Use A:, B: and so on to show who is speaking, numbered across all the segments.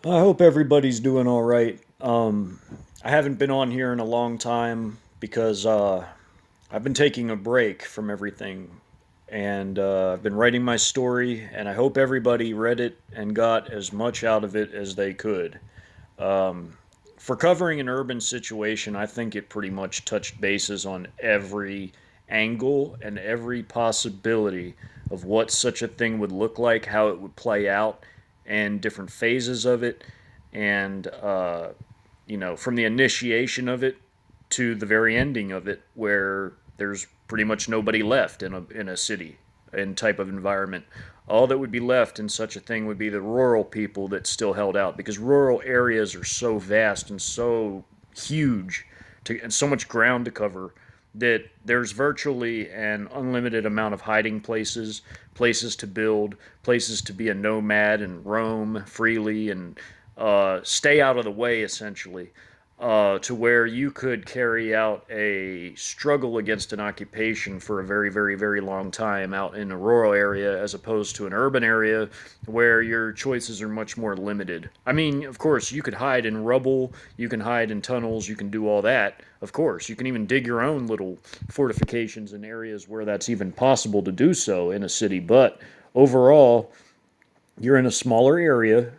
A: I hope everybody's doing all right. I haven't been on here in a long time because I've been taking a break from everything, and I've been writing my story, and I hope everybody read it and got as much out of it as they could. Um, for covering an urban situation, I think it pretty much touched bases on every angle and every possibility of what such a thing would look like, how it would play out, and different phases of it, and from the initiation of it to the very ending of it, where there's pretty much nobody left in a city and type of environment. All that would be left in such a thing would be the rural people that still held out, because rural areas are so vast and so huge and so much ground to cover that there's virtually an unlimited amount of hiding places, places to build, places to be a nomad and roam freely and stay out of the way, essentially, to where you could carry out a struggle against an occupation for a very, very, very long time out in a rural area as opposed to an urban area where your choices are much more limited. I mean, of course, you could hide in rubble, you can hide in tunnels, you can do all that. Of course, you can even dig your own little fortifications in areas where that's even possible to do so in a city. But overall, you're in a smaller area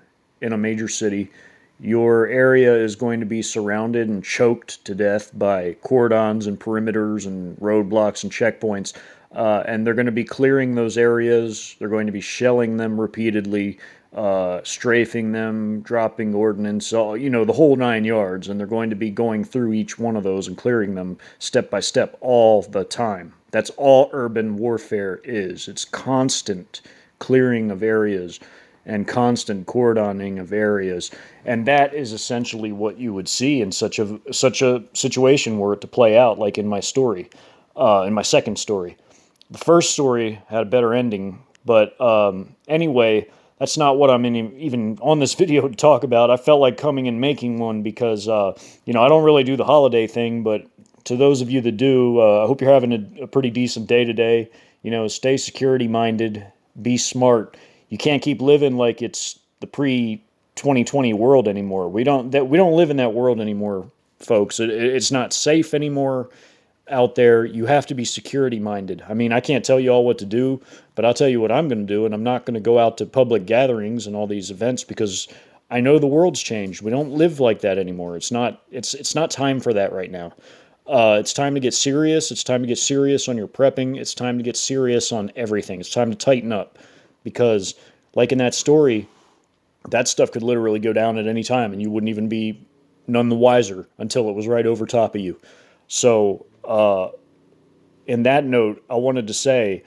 A: in a major city. Your area is going to be surrounded and choked to death by cordons and perimeters and roadblocks and checkpoints. And they're going to be clearing those areas. They're going to be shelling them repeatedly, strafing them, dropping ordnance, the whole 9 yards. And they're going to be going through each one of those and clearing them step by step all the time. That's all urban warfare is. It's constant clearing of areas and constant cordoning of areas, and that is essentially what you would see in such a situation were it to play out, like in my story, in my second story. The first story had a better ending, but anyway, that's not what I'm even on this video to talk about. I felt like coming and making one because I don't really do the holiday thing, but to those of you that do, I hope you're having a pretty decent day today. Stay security minded, be smart. You can't keep living like it's the pre 2020 world anymore. We don't live in that world anymore, folks. It's not safe anymore out there. You have to be security minded. I mean, I can't tell you all what to do, but I'll tell you what I'm going to do, and I'm not going to go out to public gatherings and all these events because I know the world's changed. We don't live like that anymore. It's not time for that right now. It's time to get serious. It's time to get serious on your prepping. It's time to get serious on everything. It's time to tighten up because, like in that story, that stuff could literally go down at any time and you wouldn't even be none the wiser until it was right over top of you. So, in that note, I wanted to say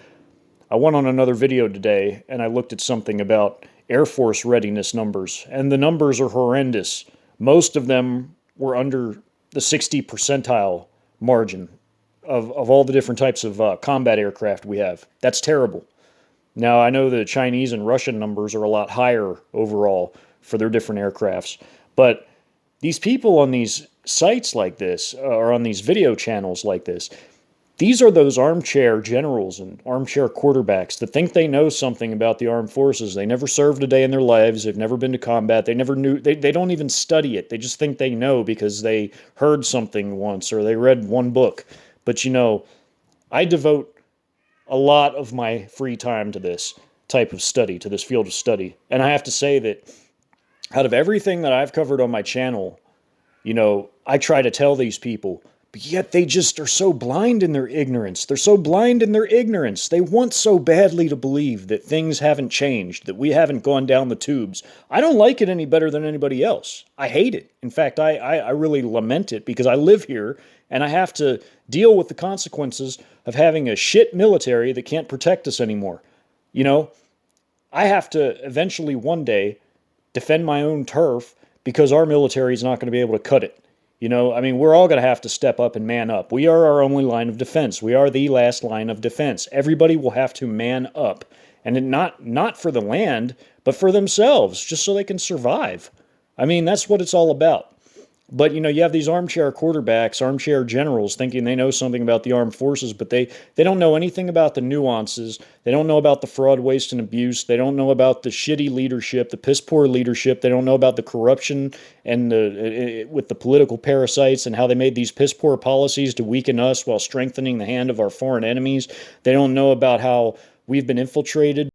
A: I went on another video today and I looked at something about Air Force readiness numbers, and the numbers are horrendous. Most of them were under the 60 percentile margin of all the different types of combat aircraft we have. That's terrible. Now, I know the Chinese and Russian numbers are a lot higher overall for their different aircrafts, but these people on these sites like this, or on these video channels like this, these are those armchair generals and armchair quarterbacks that think they know something about the armed forces. They never served a day in their lives. They've never been to combat. They never knew. They don't even study it. They just think they know because they heard something once or they read one book. But I devote a lot of my free time to this type of study, to this field of study. And I have to say that out of everything that I've covered on my channel, I try to tell these people, but yet they just are so blind in their ignorance. They're so blind in their ignorance. They want so badly to believe that things haven't changed, that we haven't gone down the tubes. I don't like it any better than anybody else. I hate it. In fact, I really lament it because I live here and I have to deal with the consequences of having a shit military that can't protect us anymore. You know, I have to eventually one day defend my own turf because our military is not going to be able to cut it. I mean, we're all going to have to step up and man up. We are our only line of defense. We are the last line of defense. Everybody will have to man up. And not for the land, but for themselves, just so they can survive. I mean, that's what it's all about. But you have these armchair quarterbacks, armchair generals thinking they know something about the armed forces, but they don't know anything about the nuances. They don't know about the fraud, waste, and abuse. They don't know about the shitty leadership, the piss poor leadership. They don't know about the corruption and with the political parasites and how they made these piss poor policies to weaken us while strengthening the hand of our foreign enemies. They don't know about how we've been infiltrated